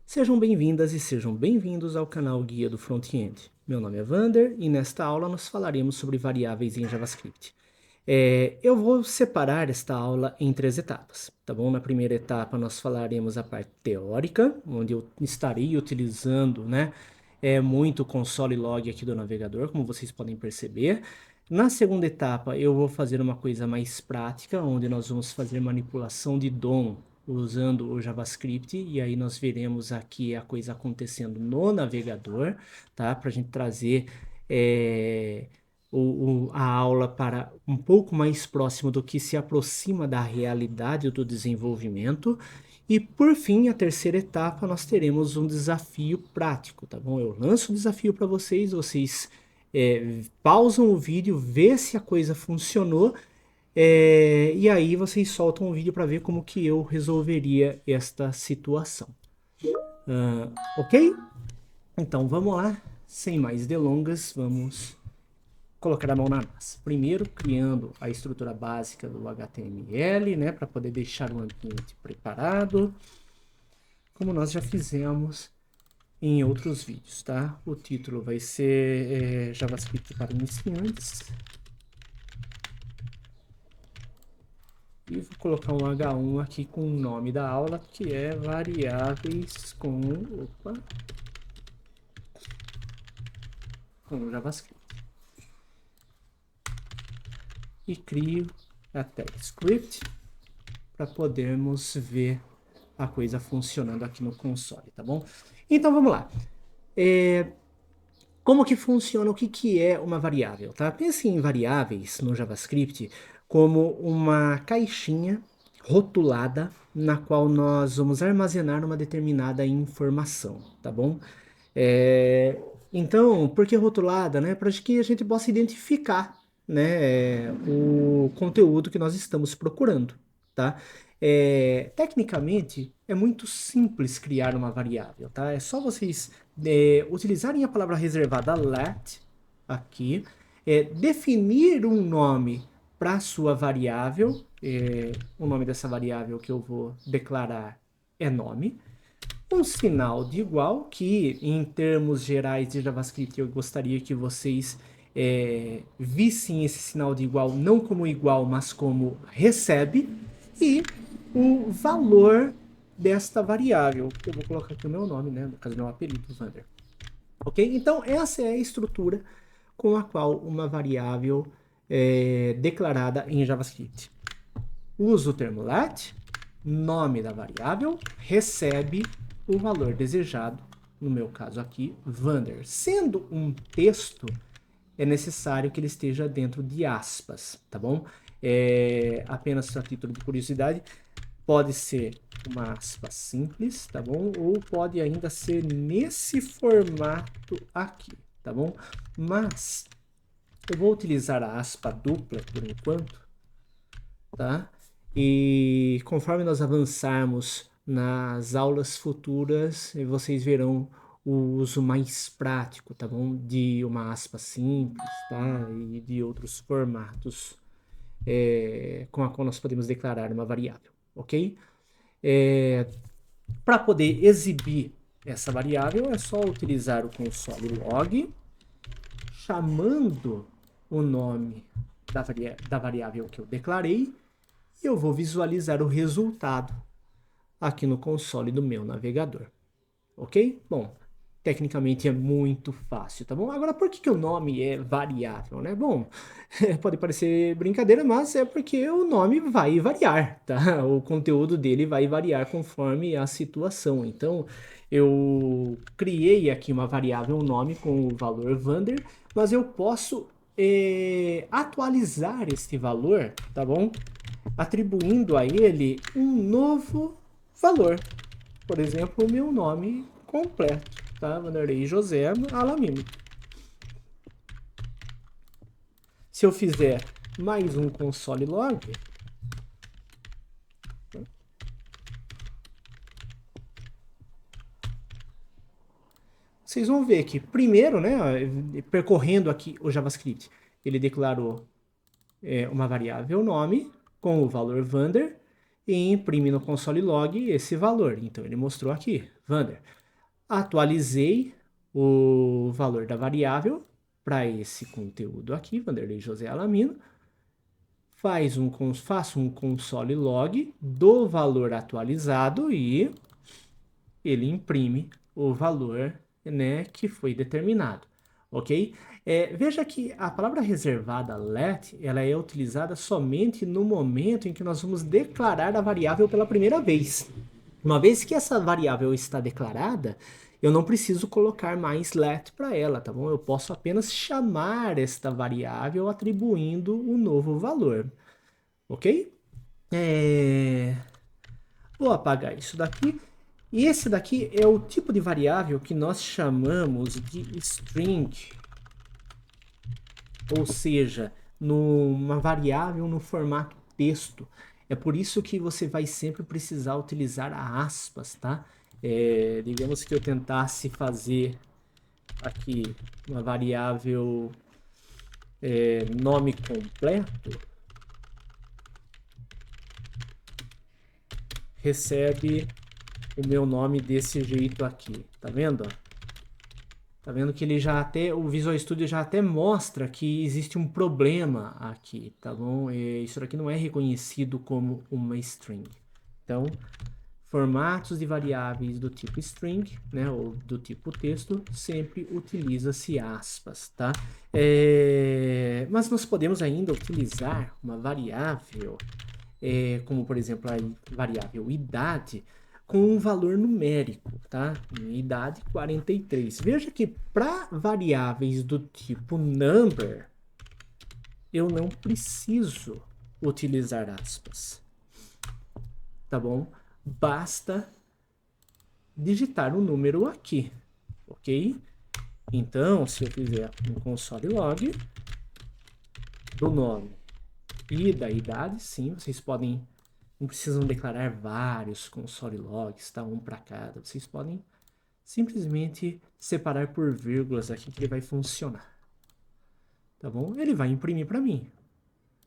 Sejam bem-vindas e sejam bem-vindos ao canal Guia do Front-End. Meu nome é Vander e nesta aula nós falaremos sobre variáveis em JavaScript. Eu vou separar esta aula em 3 etapas, tá bom? Na primeira etapa nós falaremos a parte teórica, onde eu estarei utilizando, muito o console log aqui do navegador, como vocês podem perceber. Na segunda etapa eu vou fazer uma coisa mais prática, onde nós vamos fazer manipulação de DOM usando o JavaScript, e aí nós veremos aqui a coisa acontecendo no navegador, tá? Para a gente trazer a aula para um pouco mais próximo do que se aproxima da realidade do desenvolvimento. E por fim, a terceira etapa, nós teremos um desafio prático, tá bom? Eu lanço o desafio para vocês, pausam o vídeo, vê se a coisa funcionou, e aí vocês soltam um vídeo para ver como que eu resolveria esta situação. Ok? Então vamos lá, sem mais delongas, vamos colocar a mão na massa. Primeiro, criando a estrutura básica do HTML, né, para poder deixar o ambiente preparado, como nós já fizemos em outros vídeos, tá? O título vai ser JavaScript para iniciantes. E vou colocar um H1 aqui com o nome da aula, que é variáveis com JavaScript. E crio a tag script para podermos ver a coisa funcionando aqui no console, tá bom? Então vamos lá. Como que funciona, o que que é uma variável, tá? Pense em variáveis no JavaScript como uma caixinha rotulada na qual nós vamos armazenar uma determinada informação, tá bom? Então, por que rotulada, né? Para que a gente possa identificar, né, o conteúdo que nós estamos procurando, tá? Tecnicamente, é muito simples criar uma variável, tá? É só vocês utilizarem a palavra reservada let aqui, definir um nome para sua variável, o nome dessa variável que eu vou declarar é nome, um sinal de igual, que em termos gerais de JavaScript eu gostaria que vocês vissem esse sinal de igual não como igual, mas como recebe, e o valor desta variável. Eu vou colocar aqui o meu nome, né? No caso, meu apelido, Vander. Ok? Então, essa é a estrutura com a qual uma variável é declarada em JavaScript. Usa o termo let, nome da variável, recebe o valor desejado, no meu caso aqui, Vander. Sendo um texto, é necessário que ele esteja dentro de aspas, tá bom? Apenas a título de curiosidade, pode ser uma aspa simples, tá bom? Ou pode ainda ser nesse formato aqui, tá bom? Mas eu vou utilizar a aspa dupla por enquanto, tá? E conforme nós avançarmos nas aulas futuras, vocês verão o uso mais prático, tá bom? De uma aspa simples, tá? E de outros formatos com a qual nós podemos declarar uma variável, ok? Para poder exibir essa variável, é só utilizar o console log, chamando o nome da variável que eu declarei, e eu vou visualizar o resultado aqui no console do meu navegador, ok? Bom, tecnicamente é muito fácil, tá bom? Agora, por que o nome é variável, né? Bom, pode parecer brincadeira, mas é porque o nome vai variar, tá? O conteúdo dele vai variar conforme a situação. Então, eu criei aqui uma variável nome com o valor Vander, mas eu posso atualizar este valor, tá bom? Atribuindo a ele um novo valor. Por exemplo, o meu nome completo, tá? Vanderlei José Alamino. Se eu fizer mais um console log, vocês vão ver que primeiro, né, percorrendo aqui o JavaScript, ele declarou uma variável nome com o valor Vander e imprime no console log esse valor. Então ele mostrou aqui, Vander. atualizei o valor da variável para esse conteúdo aqui, Vanderlei José Alamino. Faço um console log do valor atualizado e ele imprime o valor, né, que foi determinado, ok? Veja que a palavra reservada let, ela é utilizada somente no momento em que nós vamos declarar a variável pela primeira vez. Uma vez que essa variável está declarada, eu não preciso colocar mais let para ela, tá bom? Eu posso apenas chamar esta variável atribuindo o novo valor, ok? Vou apagar isso daqui. E esse daqui é o tipo de variável que nós chamamos de string, ou seja, numa variável no formato texto. É por isso que você vai sempre precisar utilizar aspas, tá? Digamos que eu tentasse fazer aqui uma variável nome completo, recebe o meu nome desse jeito aqui, tá vendo? Tá vendo que ele já até, o Visual Studio já até mostra que existe um problema aqui, tá bom? Isso aqui não é reconhecido como uma string. Então, formatos de variáveis do tipo string, né, ou do tipo texto, sempre utiliza-se aspas, tá? Mas nós podemos ainda utilizar uma variável, como por exemplo a variável idade, com um valor numérico, tá? Idade 43. Veja que para variáveis do tipo number, eu não preciso utilizar aspas, tá bom? Basta digitar o número aqui, ok? Então, se eu fizer um console log do nome e da idade, sim, vocês podem, não precisam declarar vários console logs, tá? Um para cada. Vocês podem simplesmente separar por vírgulas aqui que ele vai funcionar, tá bom? Ele vai imprimir para mim,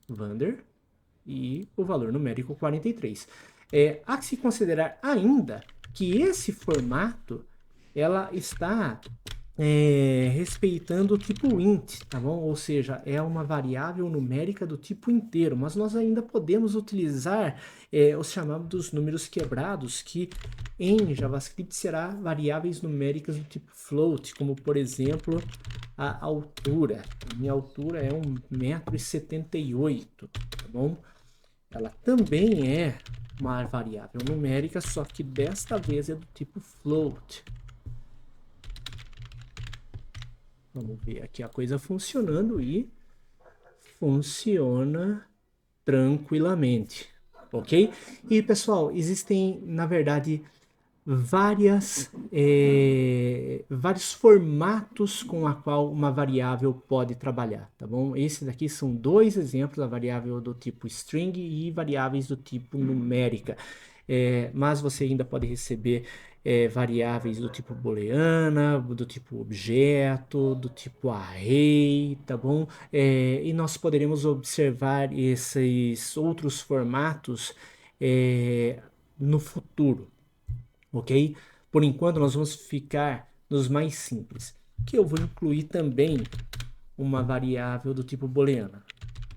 Vander, e o valor numérico 43. Há que se considerar ainda que esse formato ela está respeitando o tipo int, tá bom? Ou seja, é uma variável numérica do tipo inteiro, mas nós ainda podemos utilizar os chamados números quebrados, que em JavaScript será variáveis numéricas do tipo float, como por exemplo a altura. A minha altura é 1,78 m, tá bom? Ela também é uma variável numérica, só que desta vez é do tipo float. Vamos ver aqui a coisa funcionando e funciona tranquilamente, ok? E pessoal, existem na verdade vários formatos com a qual uma variável pode trabalhar, tá bom? Esses daqui são dois exemplos, a variável do tipo string e variáveis do tipo numérica. Mas você ainda pode receber variáveis do tipo booleana, do tipo objeto, do tipo array, tá bom? E nós poderemos observar esses outros formatos no futuro, ok? Por enquanto nós vamos ficar nos mais simples, que eu vou incluir também uma variável do tipo booleana.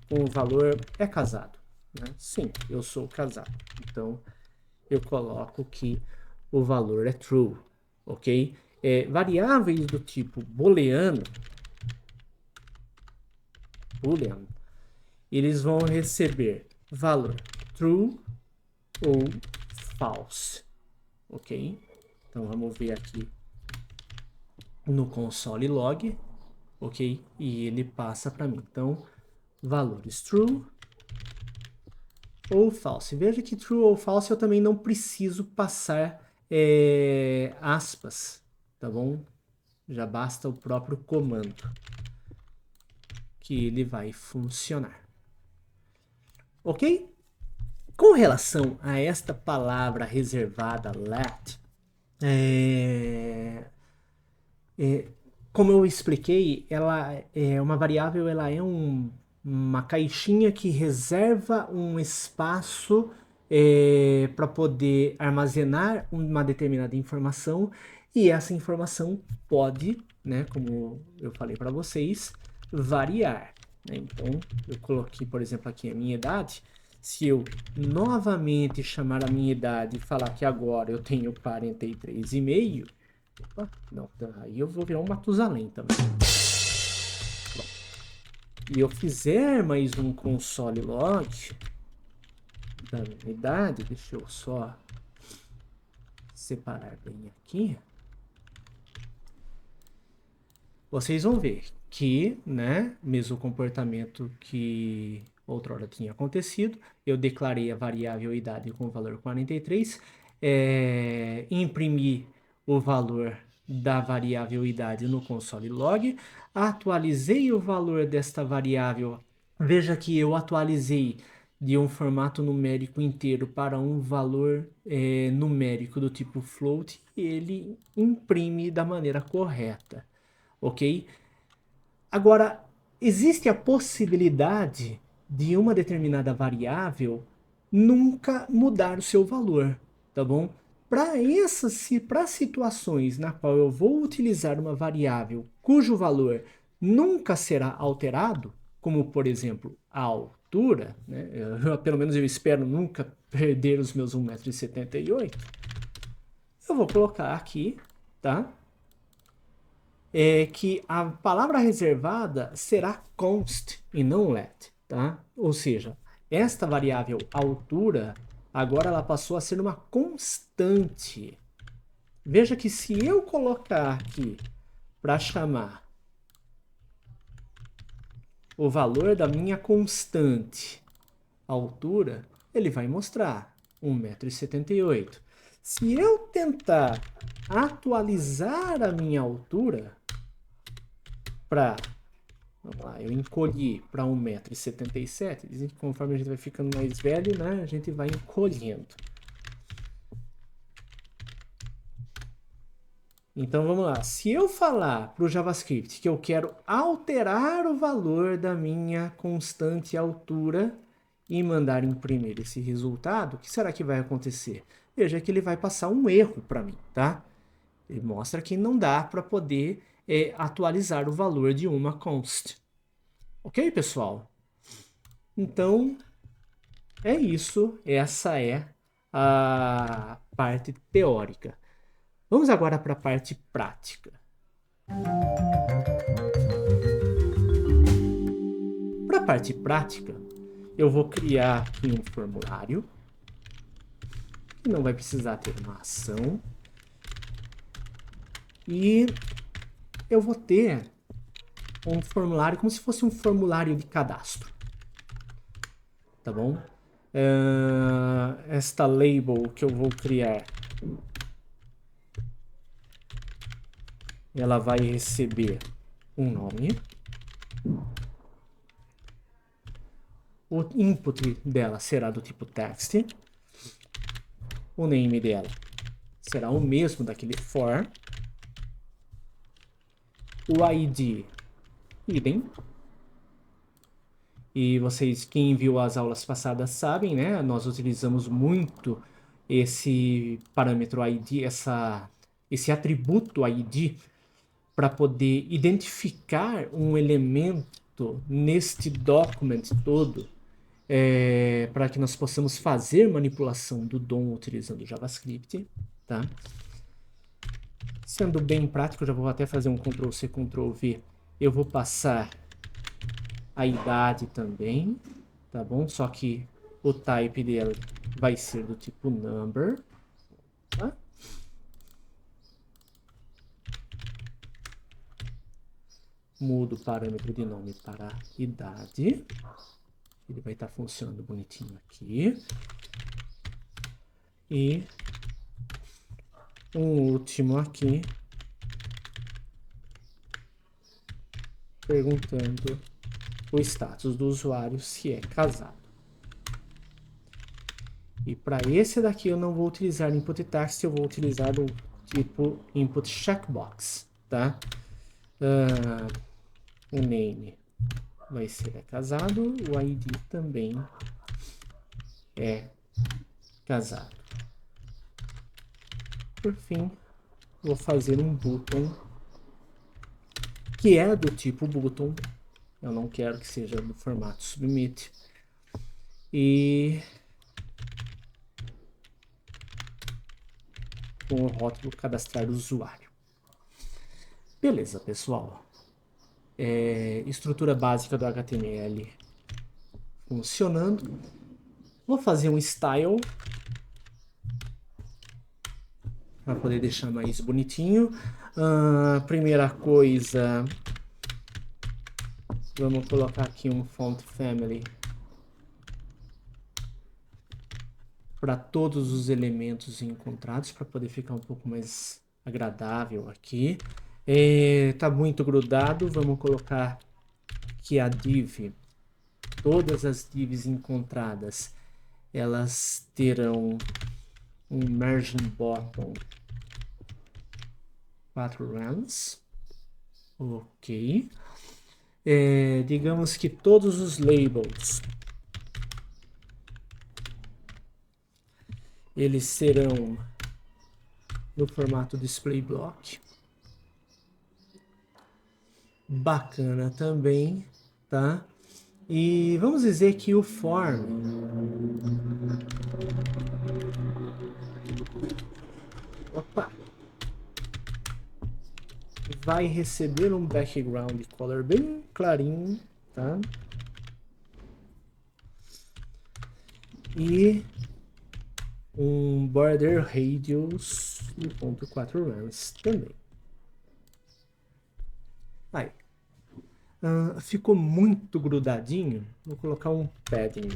O valor é casado, né? Sim, eu sou casado, então eu coloco que o valor é true, ok? Variáveis do tipo booleano, boolean, eles vão receber valor true ou false, ok? Então vamos ver aqui no console log, ok? E ele passa para mim. Então, valores true ou false. Veja que true ou false eu também não preciso passar aspas, tá bom? Já basta o próprio comando que ele vai funcionar. Ok? Com relação a esta palavra reservada let, como eu expliquei, ela é uma variável, ela é uma caixinha que reserva um espaço para poder armazenar uma determinada informação E essa informação pode, né, como eu falei para vocês, variar, né? Então, eu coloquei, por exemplo, aqui a minha idade. Se eu novamente chamar a minha idade e falar que agora eu tenho 43,5, opa, não, aí eu vou virar um Matusalém também. E eu fizer mais um console log da minha idade, deixa eu só separar bem aqui. Vocês vão ver que, né, mesmo comportamento que outrora tinha acontecido, eu declarei a variável idade com o valor 43, imprimi o valor da variável idade no console log, atualizei o valor desta variável. Veja que eu atualizei de um formato numérico inteiro para um valor numérico do tipo float, e ele imprime da maneira correta, ok? Agora, existe a possibilidade de uma determinada variável nunca mudar o seu valor, tá bom? Para situações na qual eu vou utilizar uma variável cujo valor nunca será alterado, como por exemplo a altura, né? Pelo menos eu espero nunca perder os meus 1,78 m, eu vou colocar aqui, tá? Que a palavra reservada será const e não let, tá? Ou seja, esta variável altura, agora ela passou a ser uma constante. Veja que se eu colocar aqui para chamar o valor da minha constante altura, ele vai mostrar 1,78 m. Se eu tentar atualizar a minha altura para, vamos lá, eu encolhi para 1,77 m, dizem que conforme a gente vai ficando mais velho, né, a gente vai encolhendo. Então vamos lá, se eu falar para o JavaScript que eu quero alterar o valor da minha constante altura e mandar imprimir esse resultado, o que será que vai acontecer? Veja que ele vai passar um erro para mim, tá? Ele mostra que não dá para poder atualizar o valor de uma const. Ok, pessoal? Então, é isso. Essa é a parte teórica. Vamos agora para a parte prática. Para a parte prática, eu vou criar aqui um formulário, que não vai precisar ter uma ação. E eu vou ter um formulário como se fosse um formulário de cadastro. Tá bom? Esta label que eu vou criar, ela vai receber um nome. O input dela será do tipo text. O name dela será o mesmo daquele for. O ID, idem. E vocês, quem viu as aulas passadas sabem, né? Nós utilizamos muito esse parâmetro ID, esse atributo ID, para poder identificar um elemento neste document todo, para que nós possamos fazer manipulação do DOM utilizando o JavaScript, tá? Sendo bem prático, eu já vou até fazer um Ctrl+C, Ctrl+V. Eu vou passar a idade também, tá bom? Só que o type dela vai ser do tipo number, tá? Mudo o parâmetro de nome para idade. Ele vai estar funcionando bonitinho aqui. E um último aqui, perguntando o status do usuário, se é casado. E para esse daqui eu não vou utilizar input text, eu vou utilizar o tipo input checkbox, tá? O name vai ser casado, o ID também é casado. Por fim, vou fazer um button que é do tipo button. Eu não quero que seja no formato submit. E com o rótulo cadastrar usuário. Beleza, pessoal. Estrutura básica do HTML funcionando. Vou fazer um style para poder deixar mais bonitinho. Primeira coisa, vamos colocar aqui um font family para todos os elementos encontrados, para poder ficar um pouco mais agradável aqui. Tá muito grudado, vamos colocar que a div, todas as divs encontradas, elas terão um margin bottom 4 rands. Ok. Digamos que todos os labels eles serão no formato display block. Bacana também, tá? E vamos dizer que o form vai receber um background color bem clarinho, tá? E um border radius de 0.4 rands também. Aí. Ficou muito grudadinho. Vou colocar um padding.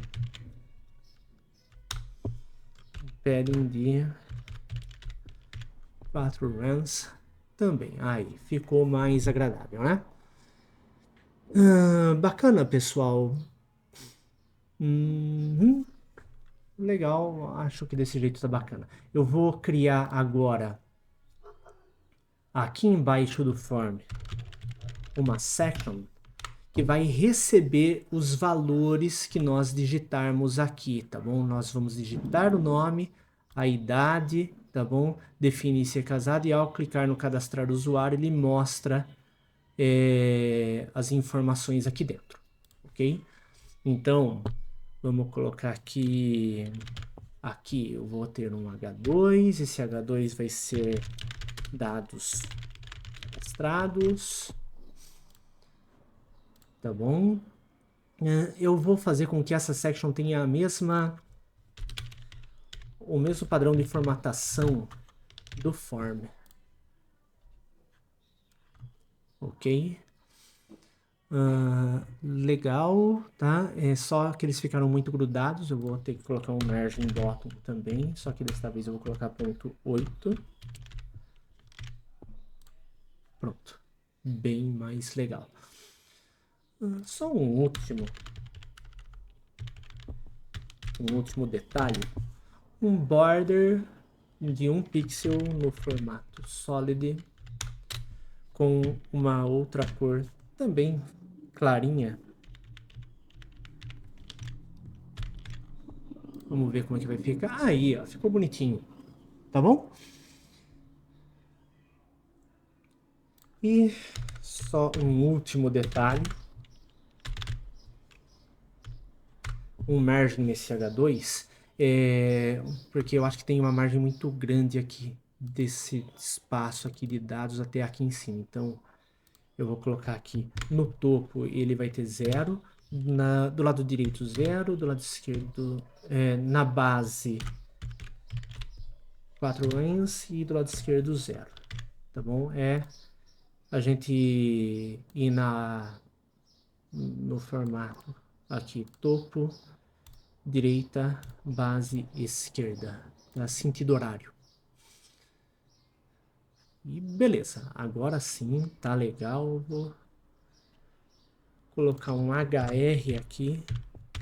Padding de 4 rands também. Aí, ficou mais agradável, né? Bacana, pessoal. Legal, acho que desse jeito tá bacana. Eu vou criar agora, aqui embaixo do form, uma section que vai receber os valores que nós digitarmos aqui, tá bom? Nós vamos digitar o nome, a idade, tá bom? Definir se é casado e ao clicar no cadastrar usuário, ele mostra as informações aqui dentro, ok? Então, vamos colocar aqui eu vou ter um H2, esse H2 vai ser dados cadastrados, tá bom? Eu vou fazer com que essa section tenha o mesmo padrão de formatação do form, ok? Legal, tá? Só que eles ficaram muito grudados, eu vou ter que colocar um margin bottom também, só que desta vez eu vou colocar ponto 8. Pronto, bem mais legal. Só um último detalhe, um border de 1 pixel no formato solid com uma outra cor também clarinha. Vamos ver como é que vai ficar. Aí, ó, ficou bonitinho, tá bom? E só um último detalhe, um margem nesse H2, porque eu acho que tem uma margem muito grande aqui desse espaço aqui de dados até aqui em cima. Então, eu vou colocar aqui no topo, ele vai ter 0, do lado direito 0, do lado esquerdo, na base 4 lines e do lado esquerdo 0, tá bom? A gente ir no formato aqui, topo, direita, base, esquerda, tá? Sentido horário. E beleza, agora sim, tá legal. Vou colocar um HR aqui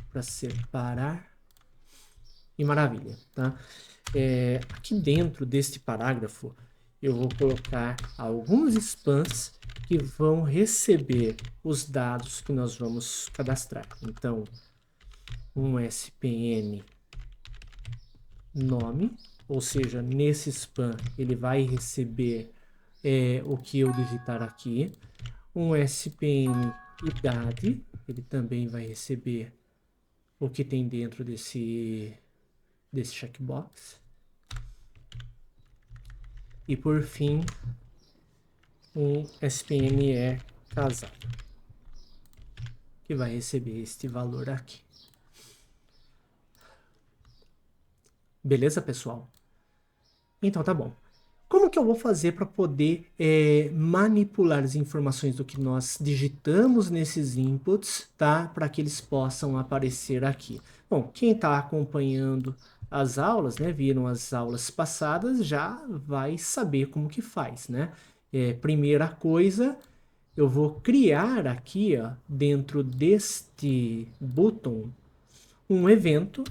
para separar. E maravilha, tá? Aqui dentro deste parágrafo, eu vou colocar alguns spans que vão receber os dados que nós vamos cadastrar. Então, um SPN nome, ou seja, nesse spam ele vai receber o que eu digitar aqui. Um SPN idade, ele também vai receber o que tem dentro desse checkbox. E por fim, um SPNE casado, que vai receber este valor aqui. Beleza, pessoal? Então tá bom. Como que eu vou fazer para poder manipular as informações do que nós digitamos nesses inputs, tá? Para que eles possam aparecer aqui. Bom, quem está acompanhando as aulas, né, viram as aulas passadas, já vai saber como que faz, né? Primeira coisa, eu vou criar aqui, ó, dentro deste botão, um evento,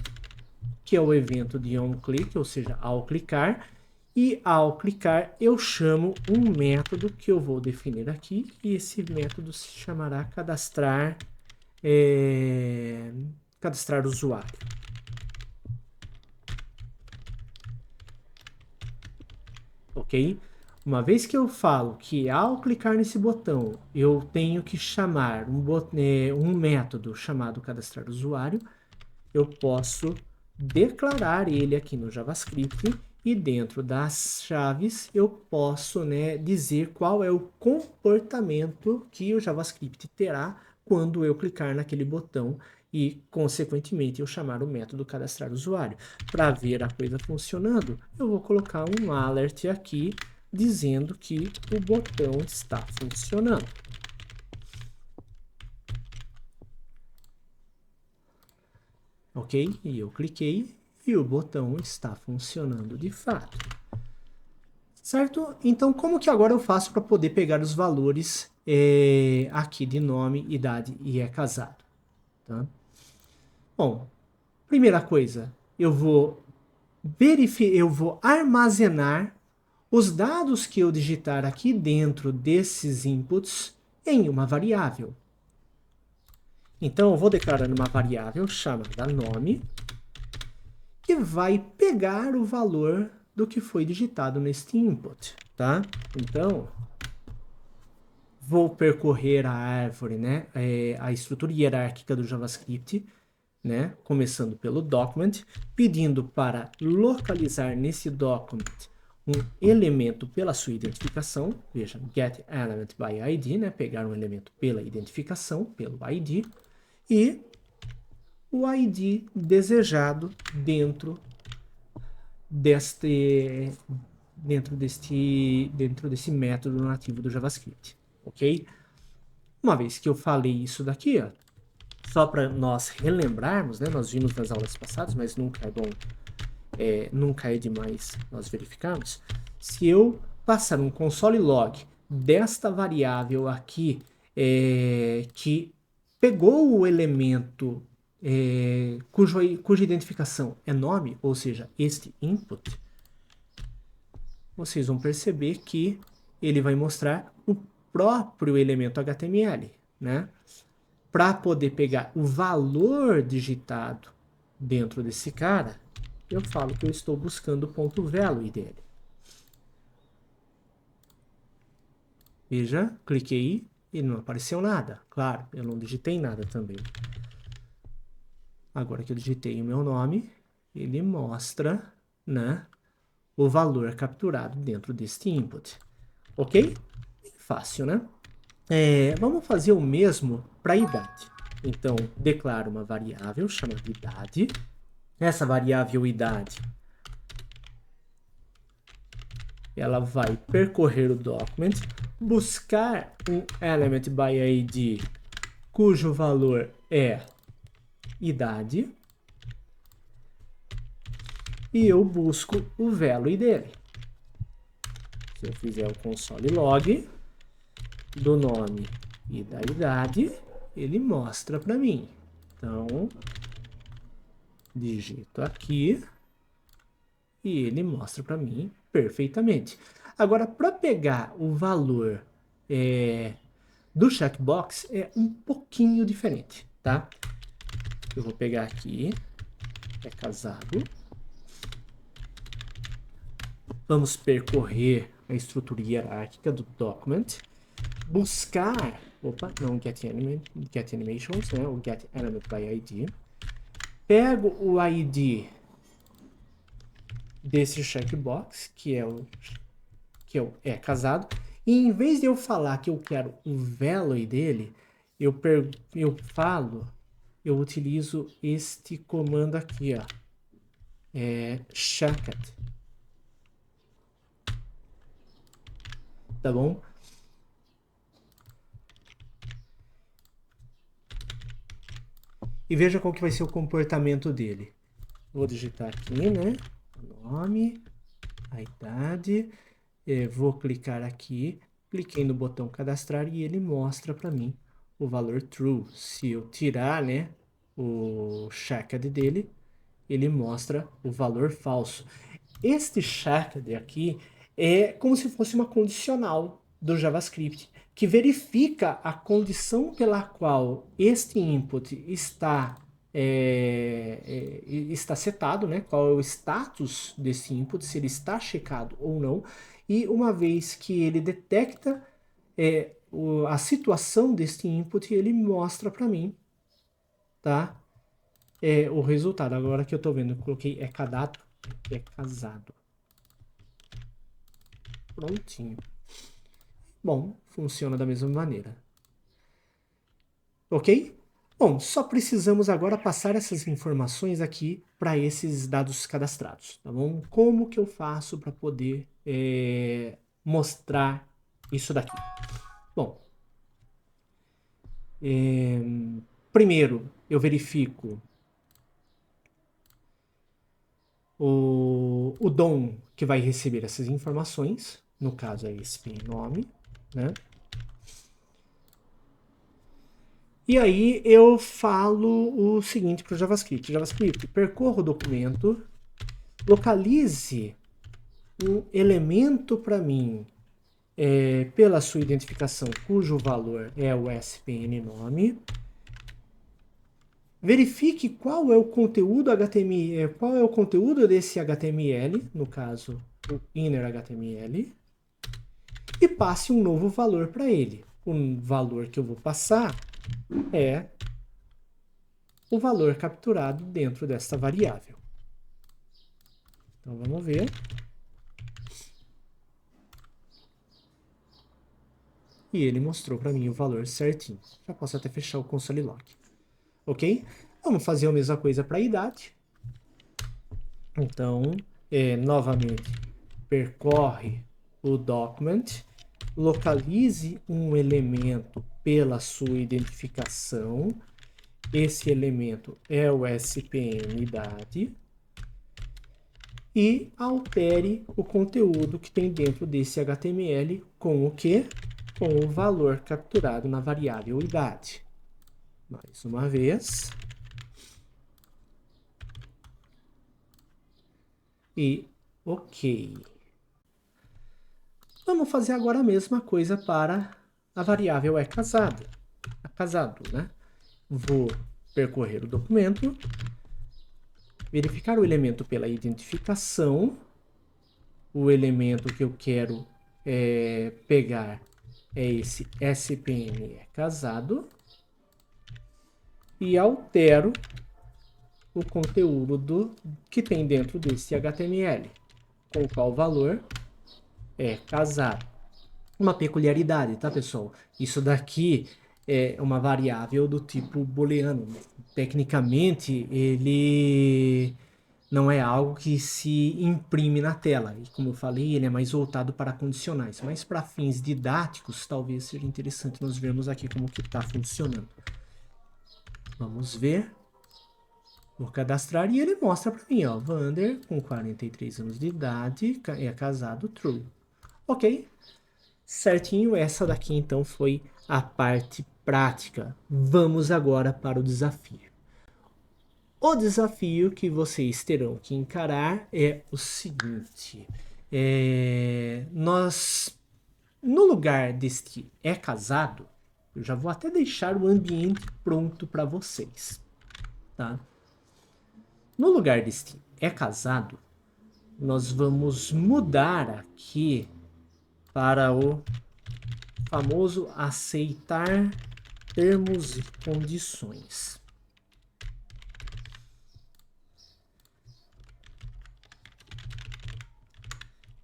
que é o evento de onClick, ou seja, ao clicar. E ao clicar, eu chamo um método que eu vou definir aqui, e esse método se chamará cadastrar, cadastrar usuário. Ok? Uma vez que eu falo que ao clicar nesse botão, eu tenho que chamar um método chamado cadastrar usuário, eu posso declarar ele aqui no JavaScript e dentro das chaves eu posso, né, dizer qual é o comportamento que o JavaScript terá quando eu clicar naquele botão e, consequentemente, eu chamar o método cadastrar usuário. Para ver a coisa funcionando, eu vou colocar um alert aqui dizendo que o botão está funcionando. Ok? E eu cliquei e o botão está funcionando de fato. Certo? Então, como que agora eu faço para poder pegar os valores aqui de nome, idade e casado? Tá? Bom, primeira coisa, eu vou armazenar os dados que eu digitar aqui dentro desses inputs em uma variável. Então, eu vou declarar uma variável chamada nome, que vai pegar o valor do que foi digitado neste input, tá? Então, vou percorrer a árvore, né? A estrutura hierárquica do JavaScript, né? Começando pelo document, pedindo para localizar nesse document um elemento pela sua identificação. Veja, get element by ID, né? Pegar um elemento pela identificação, pelo ID, e o ID desejado dentro desse método nativo do JavaScript, ok? Uma vez que eu falei isso daqui, ó, só para nós relembrarmos, né? Nós vimos nas aulas passadas, mas nunca é bom, nunca é demais nós verificarmos. Se eu passar um console log desta variável aqui, que pegou o elemento cuja identificação é nome, ou seja, este input, vocês vão perceber que ele vai mostrar o próprio elemento HTML, né? Para poder pegar o valor digitado dentro desse cara, eu falo que eu estou buscando o ponto value dele. Veja, cliquei e não apareceu nada. Claro, eu não digitei nada também. Agora que eu digitei o meu nome, ele mostra, né, o valor capturado dentro deste input. Ok? Fácil, né? Vamos fazer o mesmo para a idade. Então, declaro uma variável chamada idade. Essa variável idade, ela vai percorrer o document, buscar um element by ID cujo valor é idade, e eu busco o value dele. Se eu fizer o console log do nome e da idade, ele mostra para mim. Então, digito aqui e ele mostra para mim perfeitamente. Agora, para pegar o valor do checkbox é um pouquinho diferente, tá? Eu vou pegar aqui, casado. Vamos percorrer a estrutura hierárquica do document, buscar, não get animations, né, o get element by ID, pego o ID desse checkbox, que é casado, e em vez de eu falar que eu quero o value dele, eu utilizo este comando aqui, ó, checked, tá bom? E veja qual que vai ser o comportamento dele. Vou digitar aqui, né? O nome, a idade, vou clicar aqui, cliquei no botão cadastrar e ele mostra para mim o valor true. Se eu tirar, né, o checked dele, ele mostra o valor falso. Este checked aqui é como se fosse uma condicional do JavaScript, que verifica a condição pela qual este input está setado, né? Qual é o status desse input, se ele está checado ou não. E uma vez que ele detecta a situação deste input, ele mostra para mim, tá? O resultado. Agora que eu tô vendo, eu coloquei casado. Prontinho. Bom, funciona da mesma maneira. Ok? Bom, só precisamos agora passar essas informações aqui para esses dados cadastrados, tá bom? Como que eu faço para poder mostrar isso daqui? Bom, primeiro eu verifico o DOM que vai receber essas informações, no caso é esse nome, né? E aí eu falo o seguinte para o JavaScript. JavaScript, percorra o documento, localize um elemento para mim pela sua identificação, cujo valor é o SPN nome. Verifique qual é o conteúdo HTML, qual é o conteúdo desse HTML, no caso o inner HTML, e passe um novo valor para ele. O valor que eu vou passar é o valor capturado dentro desta variável. Então vamos ver. E ele mostrou para mim o valor certinho. Já posso até fechar o console log. Ok? Vamos fazer a mesma coisa para a idade. Então, novamente, percorre o document, localize um elemento pela sua identificação. Esse elemento é o SPN idade. E altere o conteúdo que tem dentro desse HTML com o quê? Com o valor capturado na variável idade. Mais uma vez. E ok. Vamos fazer agora a mesma coisa para a variável casado, né? Vou percorrer o documento, verificar o elemento pela identificação, o elemento que eu quero pegar é esse SPN casado, e altero o conteúdo que tem dentro desse HTML, com qual valor é casado. Uma peculiaridade, tá, pessoal? Isso daqui é uma variável do tipo booleano. Tecnicamente, ele não é algo que se imprime na tela. E como eu falei, ele é mais voltado para condicionais. Mas para fins didáticos, talvez seja interessante nós vermos aqui como que está funcionando. Vamos ver. Vou cadastrar e ele mostra para mim, ó, Vander, com 43 anos de idade, é casado, true. Ok? Certinho, essa daqui então foi a parte prática. Vamos agora para o desafio. O desafio que vocês terão que encarar é o seguinte. No lugar deste casado, eu já vou até deixar o ambiente pronto para vocês, tá? No lugar deste casado, nós vamos mudar aqui para o famoso aceitar termos e condições.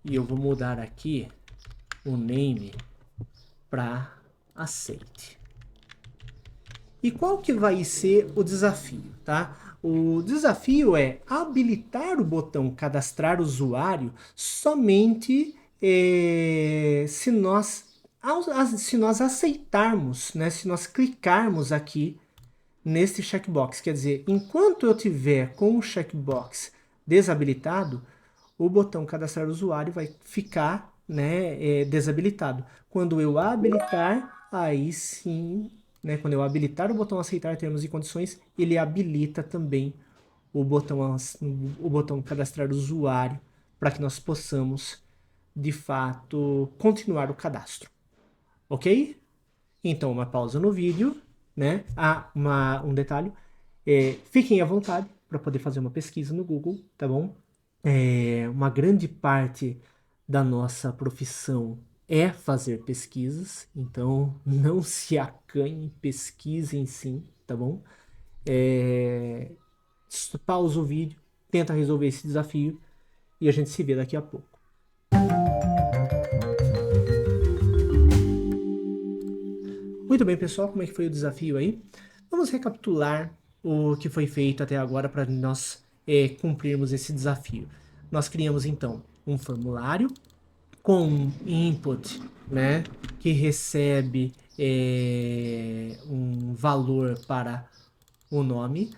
E eu vou mudar aqui o name para aceite. E qual que vai ser o desafio, tá? O desafio é habilitar o botão cadastrar usuário somente se nós aceitarmos, né? Se nós clicarmos aqui neste checkbox. Quer dizer, enquanto eu tiver com o checkbox desabilitado, o botão cadastrar usuário vai ficar, né, desabilitado. Quando eu habilitar, aí sim, né, quando eu habilitar o botão aceitar termos e condições, ele habilita também o botão cadastrar usuário para que nós possamos, de fato, continuar o cadastro. Ok? Então, uma pausa no vídeo, né? Um detalhe. Fiquem à vontade para poder fazer uma pesquisa no Google, tá bom? Uma grande parte da nossa profissão é fazer pesquisas, então não se acanhem, pesquisem sim, tá bom? Pausa o vídeo, tenta resolver esse desafio e a gente se vê daqui a pouco. Muito bem, pessoal, como é que foi o desafio aí? Vamos recapitular o que foi feito até agora para nós cumprirmos esse desafio. Nós criamos, então, um formulário com input, né, que recebe um valor para o nome,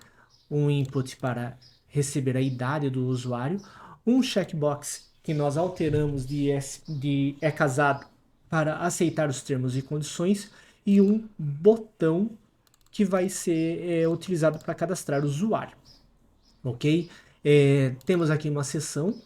um input para receber a idade do usuário, um checkbox que nós alteramos de é casado para aceitar os termos e condições e um botão que vai ser utilizado para cadastrar o usuário, ok? Temos aqui uma seção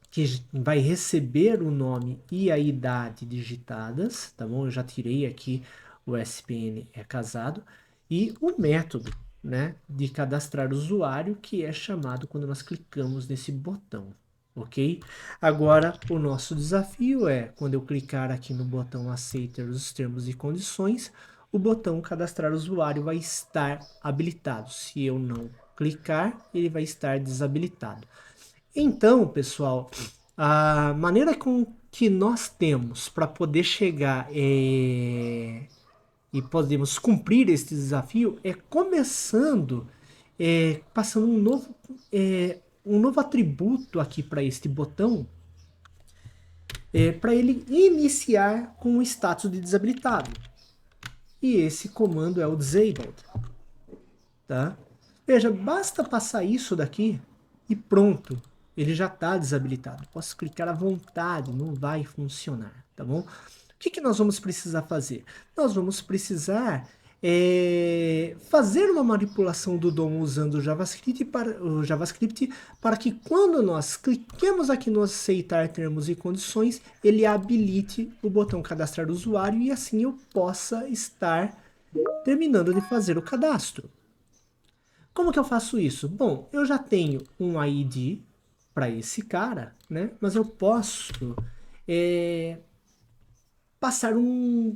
que vai receber o nome e a idade digitadas, tá bom? Eu já tirei aqui o SPN é casado e o método, né, de cadastrar o usuário que é chamado quando nós clicamos nesse botão, ok? Agora o nosso desafio é quando eu clicar aqui no botão aceitar os termos e condições, o botão cadastrar usuário vai estar habilitado. Se eu não clicar, ele vai estar desabilitado. Então, pessoal, a maneira com que nós temos para poder chegar e podemos cumprir este desafio é começando passando um novo atributo aqui para este botão para ele iniciar com o status de desabilitado. E esse comando é o disabled. Tá? Veja, basta passar isso daqui e pronto. Ele já está desabilitado. Posso clicar à vontade, não vai funcionar, tá bom? O que nós vamos precisar fazer? Nós vamos precisar fazer uma manipulação do DOM usando o JavaScript para que quando nós cliquemos aqui no aceitar termos e condições, ele habilite o botão cadastrar usuário e assim eu possa estar terminando de fazer o cadastro. Como que eu faço isso? Bom, eu já tenho um ID para esse cara, né? Mas eu posso passar um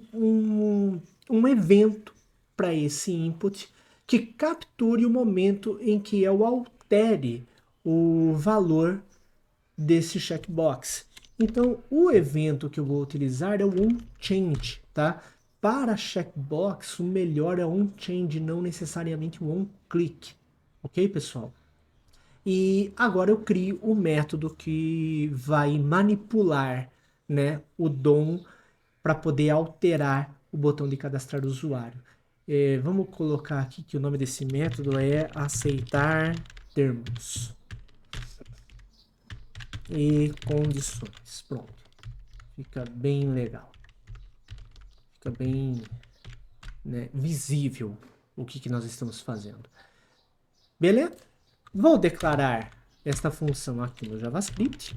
evento para esse input que capture o momento em que eu altere o valor desse checkbox. Então, o evento que eu vou utilizar é o onChange, tá? Para checkbox, o melhor é onChange, não necessariamente o onClick. Ok, pessoal? E agora eu crio o método que vai manipular, né, o DOM para poder alterar o botão de cadastrar usuário. Vamos colocar aqui que o nome desse método é aceitar termos e condições. Pronto. Fica bem legal. Fica bem, né, visível o que nós estamos fazendo. Beleza? Vou declarar esta função aqui no JavaScript.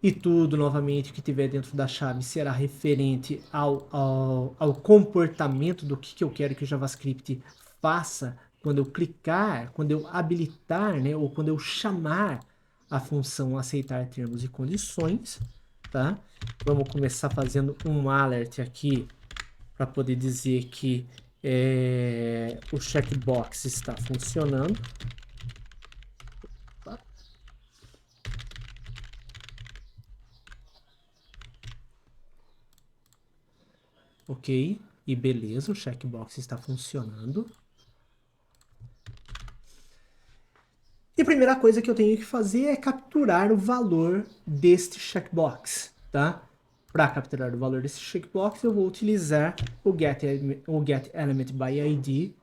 E tudo, novamente, que tiver dentro da chave será referente ao comportamento do que eu quero que o JavaScript faça quando eu clicar, quando eu habilitar, né, ou quando eu chamar a função aceitar termos e condições, tá? Vamos começar fazendo um alert aqui para poder dizer que o checkbox está funcionando. Ok, e beleza, o checkbox está funcionando. E a primeira coisa que eu tenho que fazer é capturar o valor deste checkbox, tá? Para capturar o valor desse checkbox, eu vou utilizar o getElementById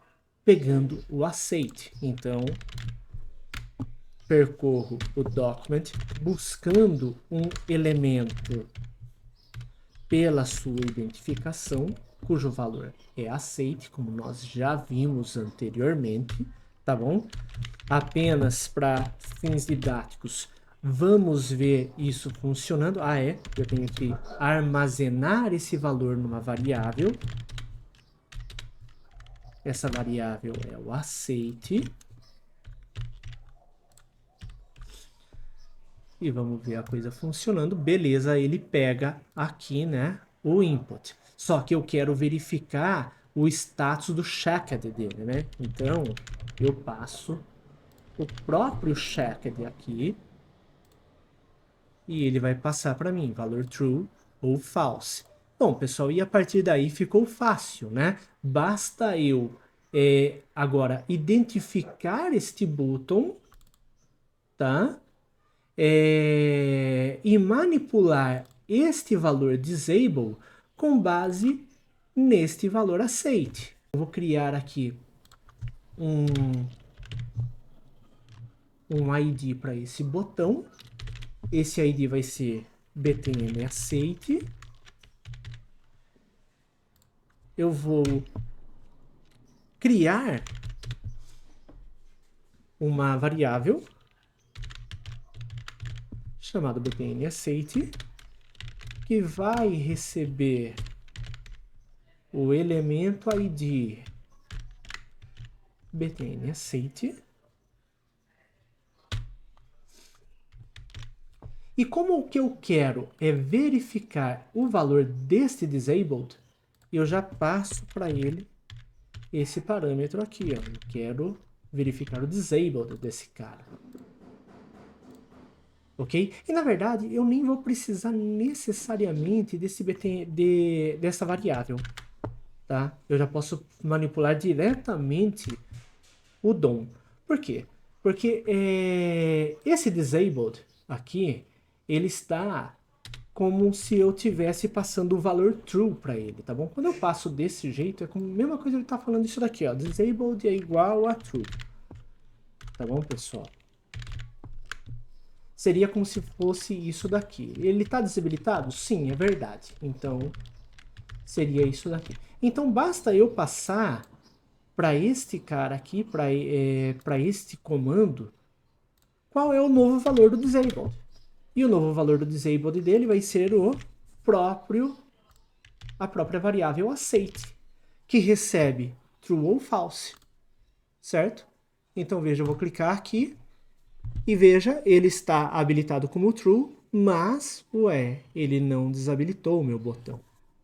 pegando o acceite. Então, percorro o document buscando um elemento pela sua identificação, cujo valor é acceite, como nós já vimos anteriormente, tá bom? Apenas para fins didáticos, vamos ver isso funcionando. Eu tenho que armazenar esse valor numa variável. Essa variável é o acceite. E vamos ver a coisa funcionando. Beleza, ele pega aqui, né, o input. Só que eu quero verificar o status do checked dele, né? Então, eu passo o próprio checked aqui e ele vai passar para mim valor true ou false. Bom, pessoal, e a partir daí ficou fácil, né? Basta eu agora identificar este botão, tá? E manipular este valor disable com base neste valor aceite. Eu vou criar aqui um ID para esse botão. Esse ID vai ser btn aceite. Eu vou criar uma variável chamada btn aceite, que vai receber o elemento ID btn aceite. E como o que eu quero é verificar o valor deste disabled, eu já passo para ele esse parâmetro aqui, ó. Eu quero verificar o disabled desse cara. Ok? E na verdade, eu nem vou precisar necessariamente dessa variável, tá? Eu já posso manipular diretamente o DOM. Por quê? Porque esse disabled aqui, ele está como se eu tivesse passando o valor true para ele, tá bom? Quando eu passo desse jeito, é como a mesma coisa que ele está falando isso daqui, ó. Disabled é igual a true. Tá bom, pessoal? Seria como se fosse isso daqui. Ele está desabilitado? Sim, é verdade. Então, seria isso daqui. Então, basta eu passar para este cara aqui, para este comando, qual é o novo valor do disabled. E o novo valor do disabled dele vai ser a própria variável aceite, que recebe true ou false, certo? Então, veja, eu vou clicar aqui e veja, ele está habilitado como true, mas, ele não desabilitou o meu botão.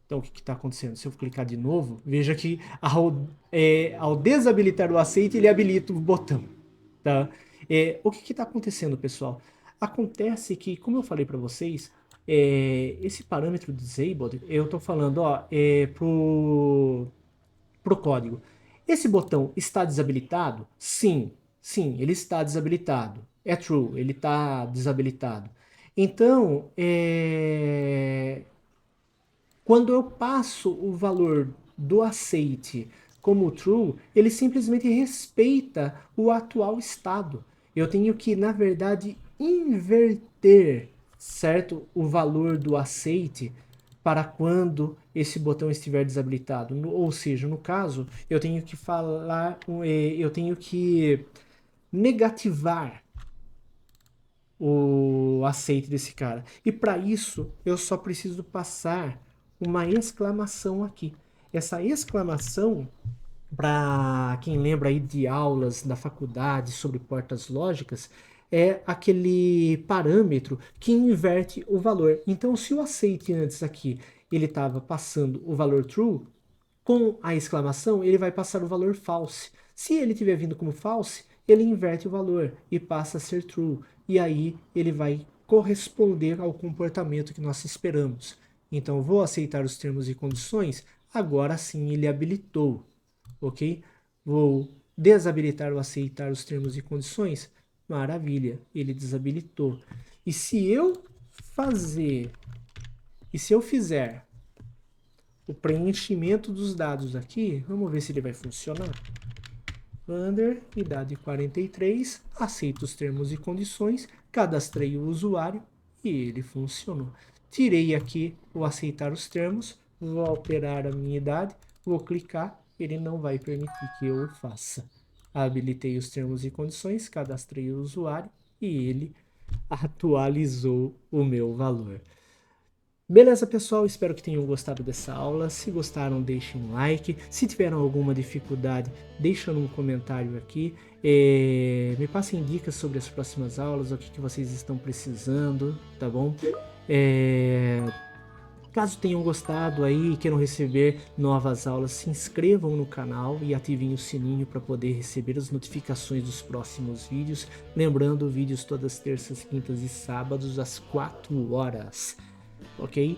Então, o que está acontecendo? Se eu clicar de novo, veja que ao desabilitar o aceite, ele habilita o botão, tá? O que está acontecendo, pessoal? Acontece que, como eu falei para vocês, esse parâmetro disabled, eu estou falando pro código. Esse botão está desabilitado? Sim, sim, ele está desabilitado. É true, ele está desabilitado. Então, quando eu passo o valor do aceite como true, ele simplesmente respeita o atual estado. Eu tenho que, na verdade, inverter, certo, o valor do aceite para quando esse botão estiver desabilitado. Ou seja, no caso, eu tenho que eu tenho que negativar o aceite desse cara. E para isso, eu só preciso passar uma exclamação aqui. Essa exclamação, para quem lembra aí de aulas da faculdade sobre portas lógicas, é aquele parâmetro que inverte o valor. Então, se o aceite antes aqui ele estava passando o valor true, com a exclamação ele vai passar o valor false. Se ele tiver vindo como false, ele inverte o valor e passa a ser true. E aí ele vai corresponder ao comportamento que nós esperamos. Então, vou aceitar os termos e condições. Agora sim ele habilitou, ok? Vou desabilitar ou aceitar os termos e condições. Maravilha, ele desabilitou. E se eu fizer o preenchimento dos dados aqui, vamos ver se ele vai funcionar. Under, idade 43, aceito os termos e condições, cadastrei o usuário e ele funcionou. Tirei aqui o aceitar os termos, vou alterar a minha idade, vou clicar, ele não vai permitir que eu o faça. Habilitei os termos e condições, cadastrei o usuário e ele atualizou o meu valor. Beleza, pessoal? Espero que tenham gostado dessa aula. Se gostaram, deixem um like. Se tiveram alguma dificuldade, deixem um comentário aqui. Me passem dicas sobre as próximas aulas, o que vocês estão precisando, tá bom? Caso tenham gostado aí e queiram receber novas aulas, se inscrevam no canal e ativem o sininho para poder receber as notificações dos próximos vídeos. Lembrando, vídeos todas terças, quintas e sábados às 4 horas. Ok?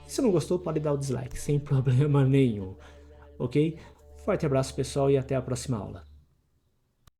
Se não gostou, pode dar o dislike, sem problema nenhum. Ok? Forte abraço, pessoal, e até a próxima aula.